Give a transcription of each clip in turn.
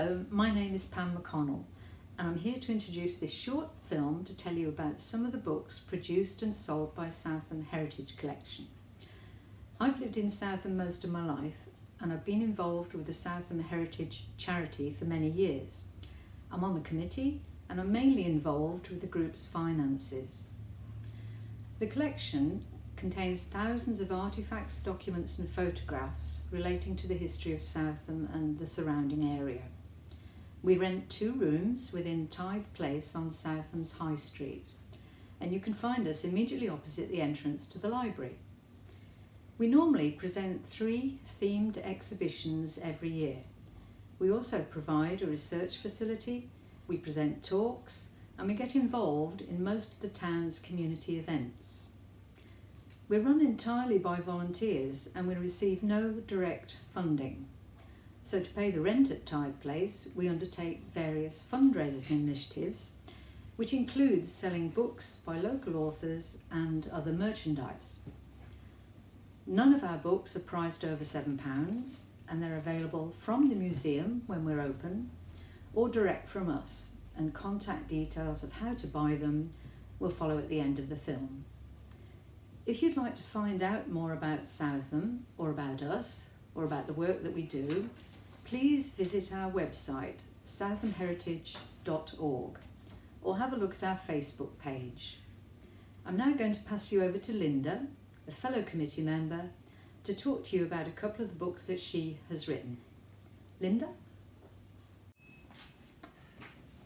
Hello, my name is Pam McConnell and I'm here to introduce this short film to tell you about some of the books produced and sold by Southam Heritage Collection. I've lived in Southam most of my life and I've been involved with the Southam Heritage charity for many years. I'm on the committee and I'm mainly involved with the group's finances. The collection contains thousands of artefacts, documents and photographs relating to the history of Southam and the surrounding area. We rent 2 rooms within Tithe Place on Southam's High Street, and you can find us immediately opposite the entrance to the library. We normally present 3 themed exhibitions every year. We also provide a research facility, we present talks, and we get involved in most of the town's community events. We're run entirely by volunteers and we receive no direct funding. So to pay the rent at Tithe Place, we undertake various fundraising initiatives, which includes selling books by local authors and other merchandise. None of our books are priced over £7 and they're available from the museum when we're open or direct from us, and contact details of how to buy them will follow at the end of the film. If you'd like to find out more about Southam or about us or about the work that we do, please visit our website southamheritage.org or have a look at our Facebook page. I'm now going to pass you over to Linda, a fellow committee member, to talk to you about a couple of the books that she has written. Linda?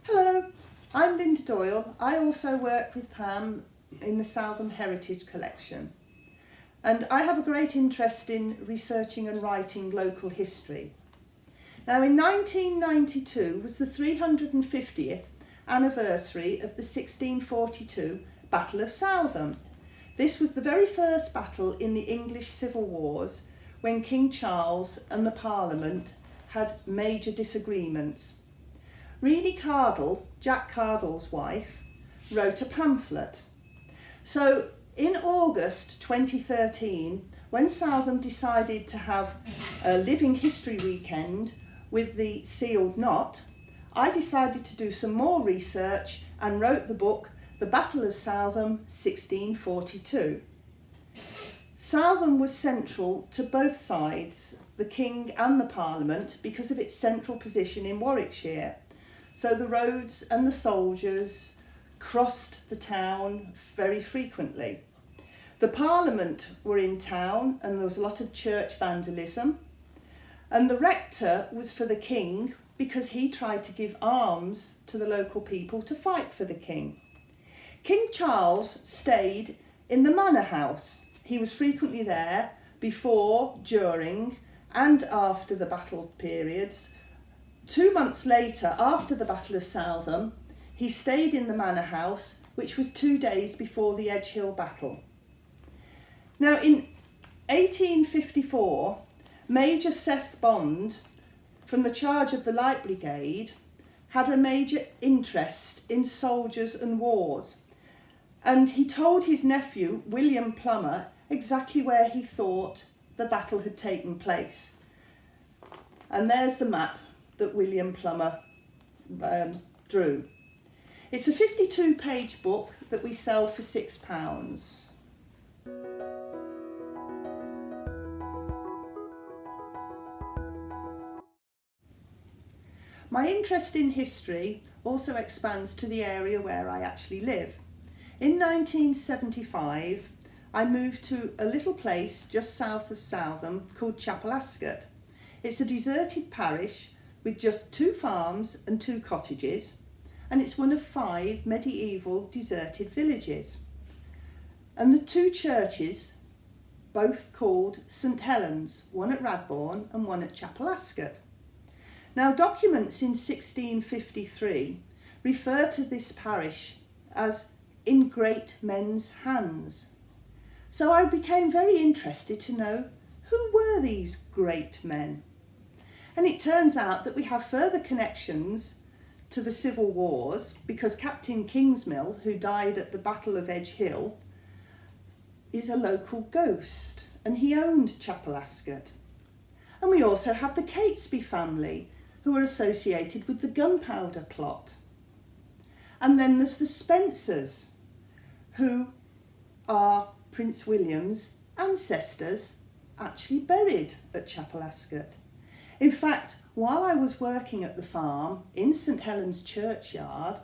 Hello, I'm Linda Doyle. I also work with Pam in the Southam Heritage Collection, and I have a great interest in researching and writing local history. Now, in 1992 was the 350th anniversary of the 1642 Battle of Southam. This was the very first battle in the English Civil Wars, when King Charles and the Parliament had major disagreements. Reedy Cardle, Jack Cardle's wife, wrote a pamphlet. So in August 2013, when Southam decided to have a living history weekend with the Sealed Knot, I decided to do some more research and wrote the book The Battle of Southam 1642. Southam was central to both sides, the King and the Parliament, because of its central position in Warwickshire. So the roads and the soldiers crossed the town very frequently. The Parliament were in town and there was a lot of church vandalism, and the rector was for the King because he tried to give arms to the local people to fight for the King. King Charles stayed in the manor house. He was frequently there before, during and after the battle periods. 2 months later, after the Battle of Southam, he stayed in the manor house, which was 2 days before the Edgehill battle. Now, in 1854, Major Seth Bond, from the charge of the Light Brigade, had a major interest in soldiers and wars, and he told his nephew, William Plummer, exactly where he thought the battle had taken place. And there's the map that William Plummer drew. It's a 52-page book that we sell for £6. My interest in history also expands to the area where I actually live. In 1975, I moved to a little place just south of Southam called Chapel Ascot. It's a deserted parish with just 2 farms and 2 cottages, and it's one of 5 medieval deserted villages. And the 2 churches, both called St Helens, one at Radbourne and one at Chapel Ascot. Now, documents in 1653 refer to this parish as in great men's hands. So I became very interested to know who were these great men. And it turns out that we have further connections to the Civil Wars because Captain Kingsmill, who died at the Battle of Edgehill, is a local ghost and he owned Chapel Ascot. And we also have the Catesby family, who are associated with the gunpowder plot. And then there's the Spencers, who are Prince William's ancestors actually buried at Chapel Ascot. In fact, while I was working at the farm in St Helens churchyard,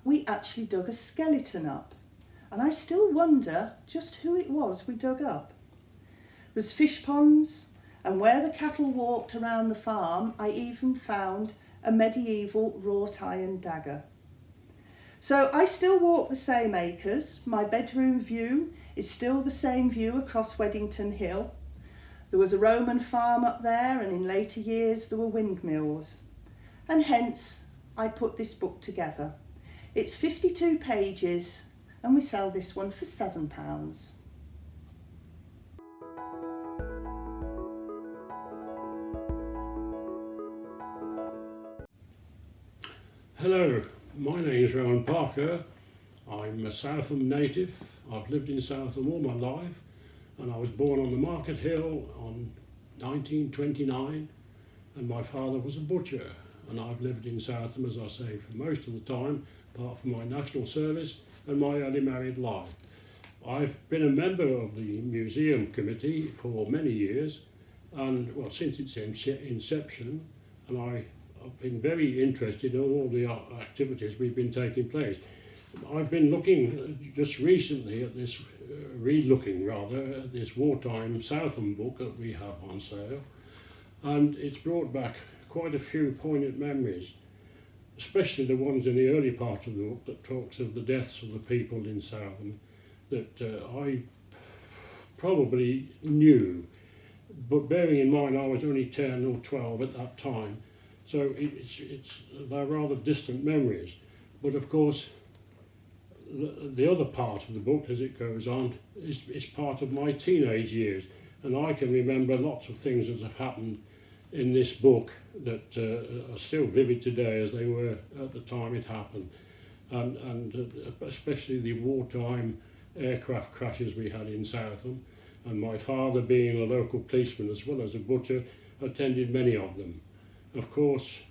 we actually dug a skeleton up. And I still wonder just who it was we dug up. There's fish ponds, and where the cattle walked around the farm, I even found a medieval wrought iron dagger. So I still walk the same acres. My bedroom view is still the same view across Weddington Hill. There was a Roman farm up there, and in later years there were windmills. And hence I put this book together. It's 52 pages, and we sell this one for £7. Hello, my name is Rowan Parker. I'm a Southam native. I've lived in Southam all my life, and I was born on the Market Hill on 1929, and my father was a butcher, and I've lived in Southam, as I say, for most of the time, apart from my national service and my early married life. I've been a member of the museum committee for many years, and well, since its inception, and I've been very interested in all the activities we've been taking place. I've been looking just recently at this, re-looking rather, at this wartime Southam book that we have on sale, and it's brought back quite a few poignant memories, especially the ones in the early part of the book that talks of the deaths of the people in Southam that I probably knew, but bearing in mind I was only 10 or 12 at that time, so they're rather distant memories. But of course, the other part of the book, as it goes on, is part of my teenage years, and I can remember lots of things that have happened in this book that are still vivid today as they were at the time it happened, and especially the wartime aircraft crashes we had in Southam, and my father, being a local policeman as well as a butcher, attended many of them. Of course,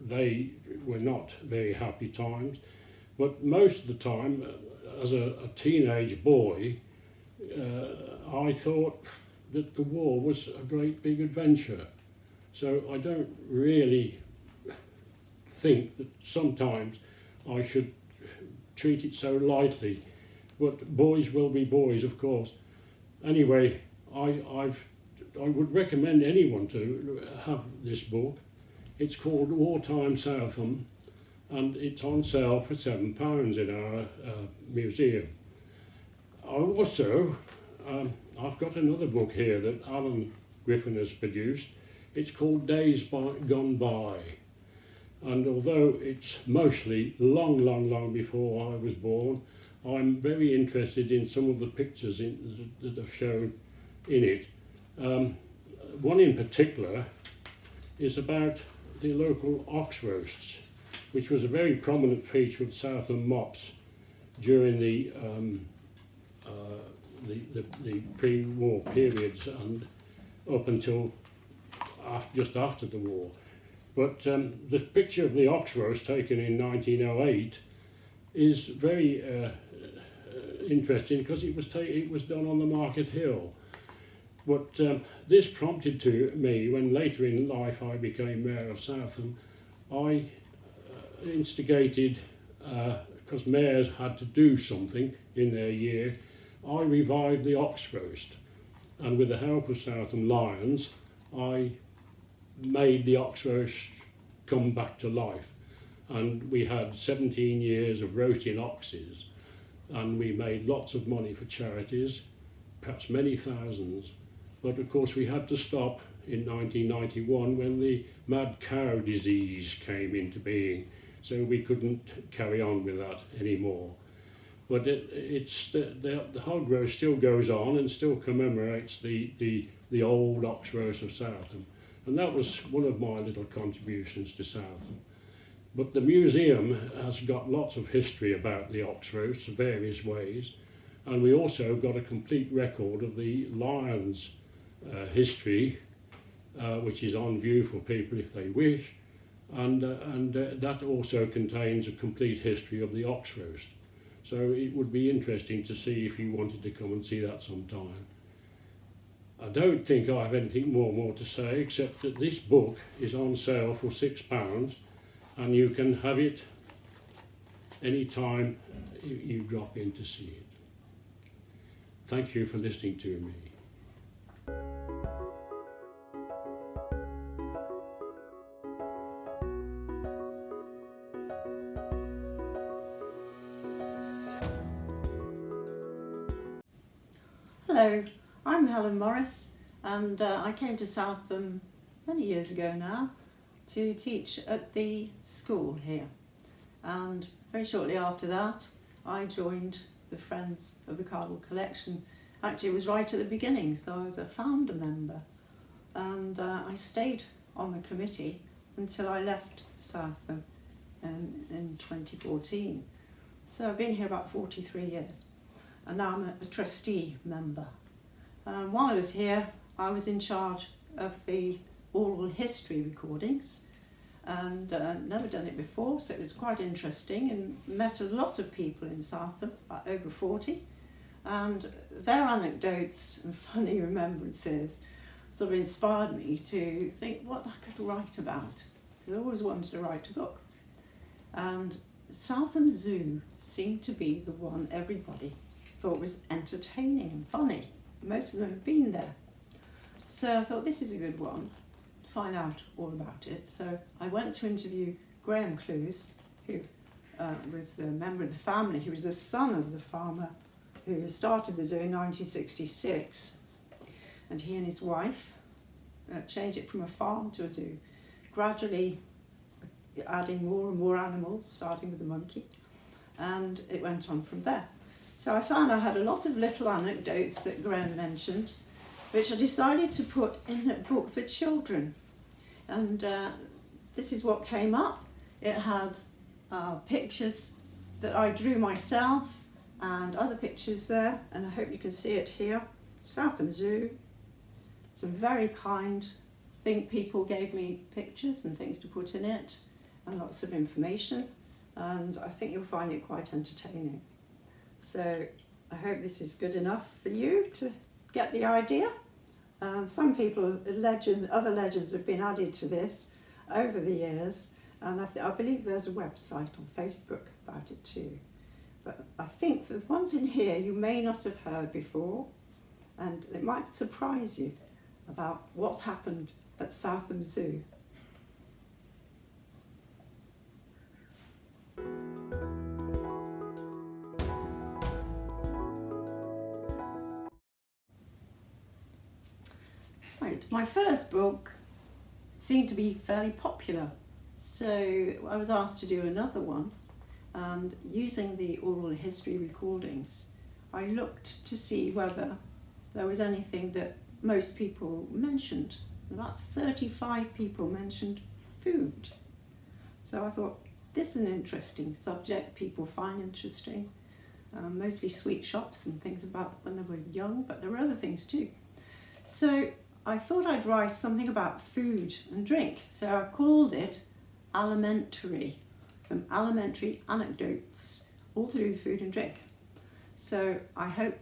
they were not very happy times, but most of the time, as a teenage boy, I thought that the war was a great big adventure. So I don't really think that sometimes I should treat it so lightly, but boys will be boys, of course. Anyway, I would recommend anyone to have this book. It's called Wartime Southam, and it's on sale for £7 in our museum. Also, I've got another book here that Alan Griffin has produced. It's called Days Gone By, and although it's mostly long before I was born, I'm very interested in some of the pictures that are shown in it. One in particular is about the local ox roasts, which was a very prominent feature of Southam Mops during the pre-war periods and up until just after the war. But the picture of the ox roast taken in 1908 is very interesting because it was done on the Market Hill. But this prompted to me, when later in life I became Mayor of Southam, I instigated, because mayors had to do something in their year, I revived the ox roast, and with the help of Southam Lions I made the ox roast come back to life, and we had 17 years of roasting oxes, and we made lots of money for charities, perhaps many thousands. But of course we had to stop in 1991 when the mad cow disease came into being, so we couldn't carry on with that anymore. But the hog roast still goes on and still commemorates the old ox roast of Southam, and that was one of my little contributions to Southam. But the museum has got lots of history about the ox roasts in various ways, and we also got a complete record of the Lions history which is on view for people if they wish, and that also contains a complete history of the ox roast. So it would be interesting to see if you wanted to come and see that sometime. I don't think I have anything more to say, except that this book is on sale for £6, and you can have it any time you drop in to see it. Thank you for listening to me. Hello, I'm Helen Morris, and I came to Southam many years ago now to teach at the school here, and very shortly after that I joined the Friends of the Cardinal Collection. Actually, it was right at the beginning, so I was a founder member, and I stayed on the committee until I left Southam in 2014. So I've been here about 43 years. And now I'm a trustee member. While I was here, I was in charge of the oral history recordings, and never done it before, so it was quite interesting, and met a lot of people in Southam, about over 40, and their anecdotes and funny remembrances sort of inspired me to think what I could write about, because I always wanted to write a book. And Southam Zoo seemed to be the one everybody thought was entertaining and funny. Most of them have been there. So I thought this is a good one to find out all about it. So I went to interview Graham Clues, who was a member of the family. He was the son of the farmer who started the zoo in 1966. And he and his wife changed it from a farm to a zoo, gradually adding more and more animals, starting with the monkey. And it went on from there. So I found I had a lot of little anecdotes that Graham mentioned, which I decided to put in a book for children. And this is what came up. It had pictures that I drew myself and other pictures there, and I hope you can see it here. Southam Zoo. Some very kind people gave me pictures and things to put in it, and lots of information, and I think you'll find it quite entertaining. So I hope this is good enough for you to get the idea. Some people, other legends have been added to this over the years, and I believe there's a website on Facebook about it too. But I think the ones in here you may not have heard before, and it might surprise you about what happened at Southam Zoo. Right, my first book seemed to be fairly popular, so I was asked to do another one, and using the oral history recordings, I looked to see whether there was anything that most people mentioned. About 35 people mentioned food. So I thought, this is an interesting subject people find interesting, mostly sweet shops and things about when they were young, but there were other things too. So I thought I'd write something about food and drink, so I called it Alimentary, some alimentary anecdotes all to do with food and drink. So I hope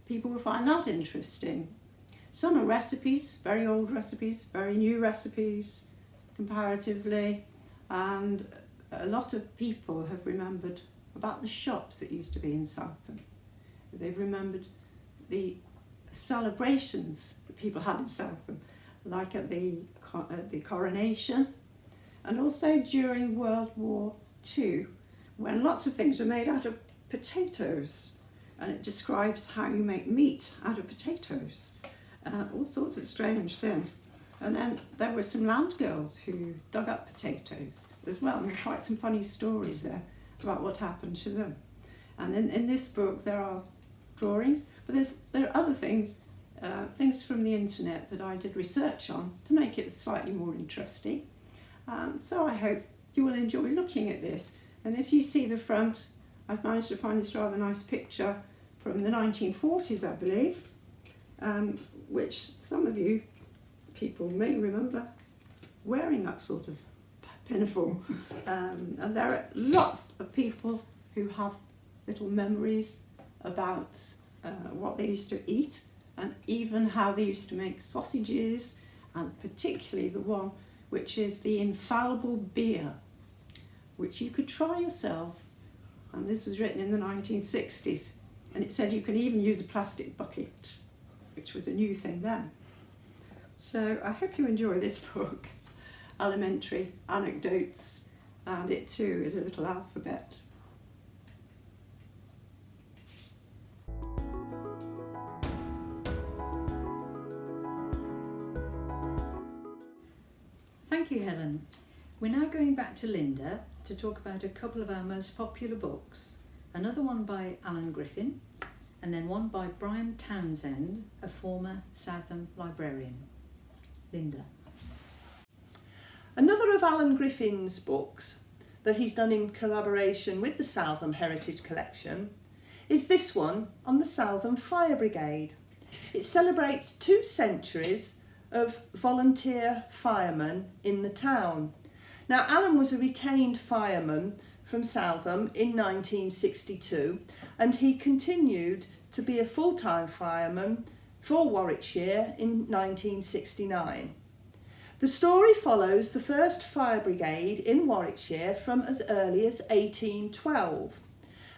people will find that interesting. Some are recipes, very old recipes, very new recipes comparatively, and a lot of people have remembered about the shops that used to be in Southam. They've remembered the celebrations that people had in Southam, like at the coronation, and also during World War II, when lots of things were made out of potatoes, and it describes how you make meat out of potatoes, all sorts of strange things. And then there were some land girls who dug up potatoes as well, and there are quite some funny stories there about what happened to them. And in this book there are drawings, but there are other things, things from the internet that I did research on to make it slightly more interesting. So I hope you will enjoy looking at this. And if you see the front, I've managed to find this rather nice picture from the 1940s, I believe, which some of you people may remember wearing that sort of pinafore. And there are lots of people who have little memories about what they used to eat, and even how they used to make sausages, and particularly the one which is the infallible beer, which you could try yourself. And this was written in the 1960s, and it said you can even use a plastic bucket, which was a new thing then. So I hope you enjoy this book, Elementary Anecdotes, and it too is a little alphabet. Thank you, Helen. We're now going back to Linda to talk about a couple of our most popular books. Another one by Alan Griffin, and then one by Brian Townsend, a former Southam librarian. Linda. Another of Alan Griffin's books that he's done in collaboration with the Southam Heritage Collection is this one on the Southam Fire Brigade. It celebrates 2 centuries of volunteer firemen in the town. Now, Alan was a retained fireman from Southam in 1962, and he continued to be a full-time fireman for Warwickshire in 1969. The story follows the first fire brigade in Warwickshire from as early as 1812.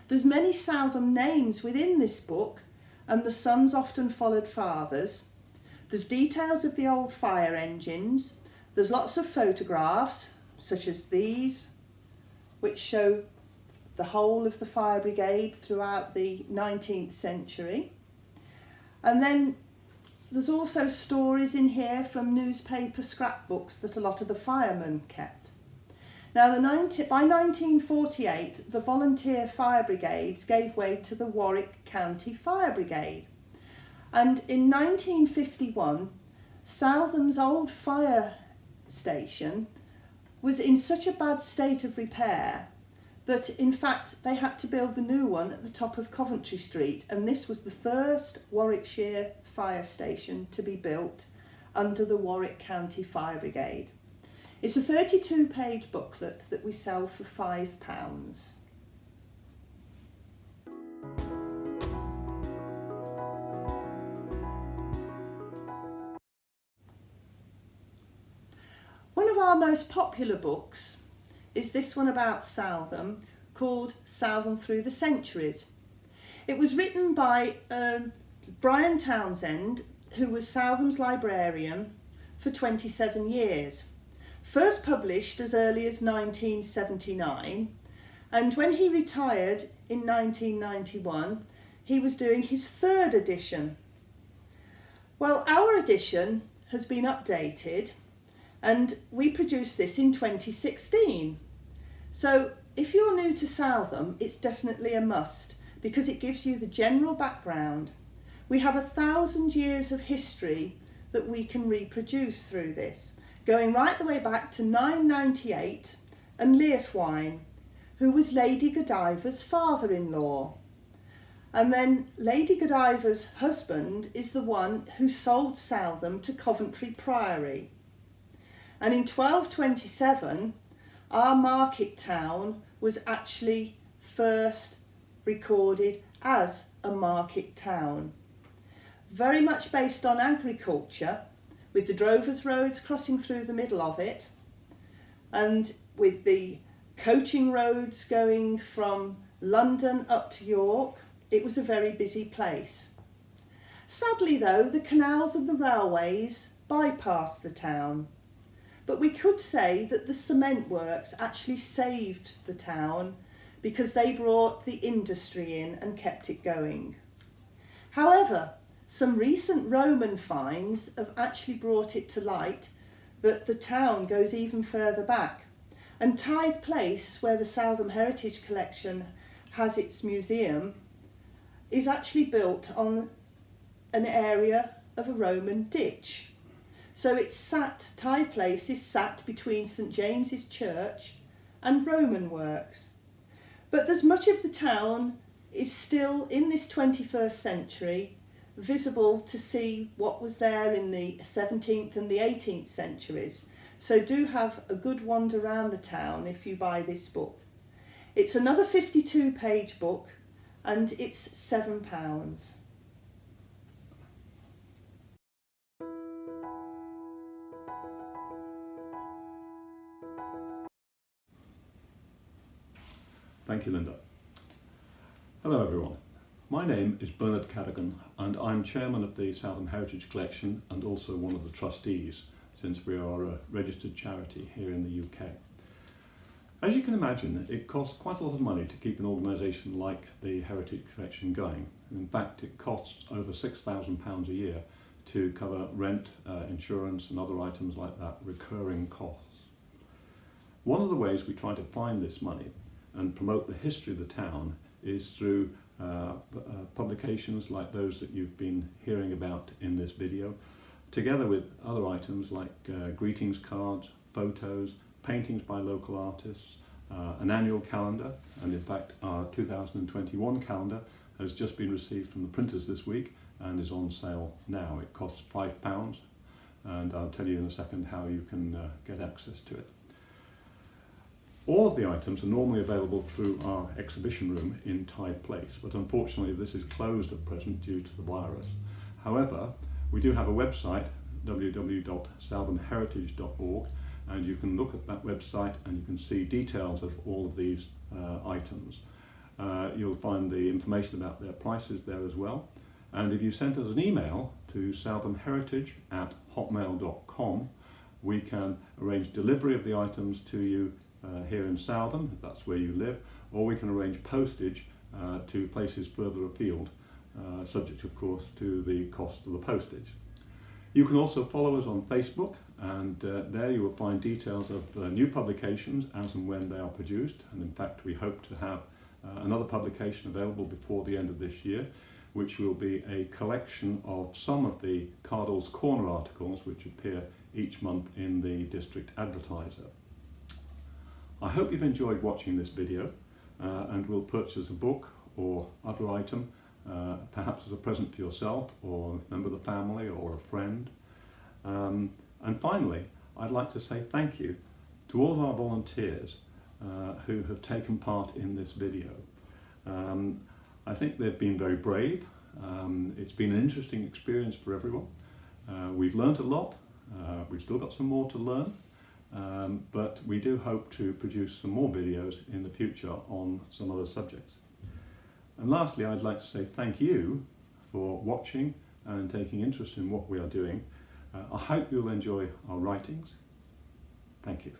There's many Southam names within this book, and the sons often followed fathers. There's details of the old fire engines. There's lots of photographs, such as these, which show the whole of the fire brigade throughout the 19th century. And then there's also stories in here from newspaper scrapbooks that a lot of the firemen kept. Now, by 1948, the volunteer fire brigades gave way to the Warwick County Fire Brigade. And in 1951, Southam's old fire station was in such a bad state of repair that in fact they had to build the new one at the top of Coventry Street, and this was the first Warwickshire fire station to be built under the Warwick County Fire Brigade. It's a 32-page booklet that we sell for £5. One of our most popular books is this one about Southam, called Southam Through the Centuries. It was written by Brian Townsend, who was Southam's librarian for 27 years. First published as early as 1979, and when he retired in 1991, he was doing his 3rd edition. Well, our edition has been updated, and we produced this in 2016. So if you're new to Southam, it's definitely a must, because it gives you the general background. We have 1,000 years of history that we can reproduce through this, going right the way back to 998 and Leofwine, who was Lady Godiva's father-in-law. And then Lady Godiva's husband is the one who sold Southam to Coventry Priory. And in 1227, our market town was actually first recorded as a market town. Very much based on agriculture, with the drovers' roads crossing through the middle of it, and with the coaching roads going from London up to York. It was a very busy place. Sadly though, the canals and the railways bypassed the town, but we could say that the cement works actually saved the town because they brought the industry in and kept it going. However, some recent Roman finds have actually brought it to light that the town goes even further back. And Tithe Place, where the Southam Heritage Collection has its museum, is actually built on an area of a Roman ditch. So Tithe Place is sat between St James's Church and Roman works. But there's much of the town is still in this 21st century visible to see what was there in the 17th and the 18th centuries. So do have a good wander around the town if you buy this book. It's another 52-page book and it's £7. Thank you, Linda. Hello everyone. My name is Bernard Cadogan and I'm chairman of the Southam Heritage Collection and also one of the trustees, since we are a registered charity here in the UK. As you can imagine, it costs quite a lot of money to keep an organisation like the Heritage Collection going. In fact, it costs over £6,000 a year to cover rent, insurance and other items like that, recurring costs. One of the ways we try to find this money and promote the history of the town is through publications like those that you've been hearing about in this video, together with other items like greetings cards, photos, paintings by local artists, an annual calendar, and in fact our 2021 calendar has just been received from the printers this week and is on sale now. It costs £5 and I'll tell you in a second how you can get access to it. All of the items are normally available through our exhibition room in Tide Place, but unfortunately this is closed at present due to the virus. However, we do have a website, www.southamheritage.org, and you can look at that website and you can see details of all of these items. You'll find the information about their prices there as well. And if you send us an email to southamheritage@hotmail.com, we can arrange delivery of the items to you here in Southam, if that's where you live, or we can arrange postage to places further afield, subject of course to the cost of the postage. You can also follow us on Facebook, and there you will find details of new publications as and when they are produced, and in fact we hope to have another publication available before the end of this year, which will be a collection of some of the Cardle's Corner articles which appear each month in the District Advertiser. I hope you've enjoyed watching this video and will purchase a book or other item, perhaps as a present for yourself or a member of the family or a friend. And finally, I'd like to say thank you to all of our volunteers who have taken part in this video. I think they've been very brave. It's been an interesting experience for everyone. We've learnt a lot. We've still got some more to learn. But we do hope to produce some more videos in the future on some other subjects. And lastly, I'd like to say thank you for watching and taking interest in what we are doing. I hope you'll enjoy our writings. Thank you.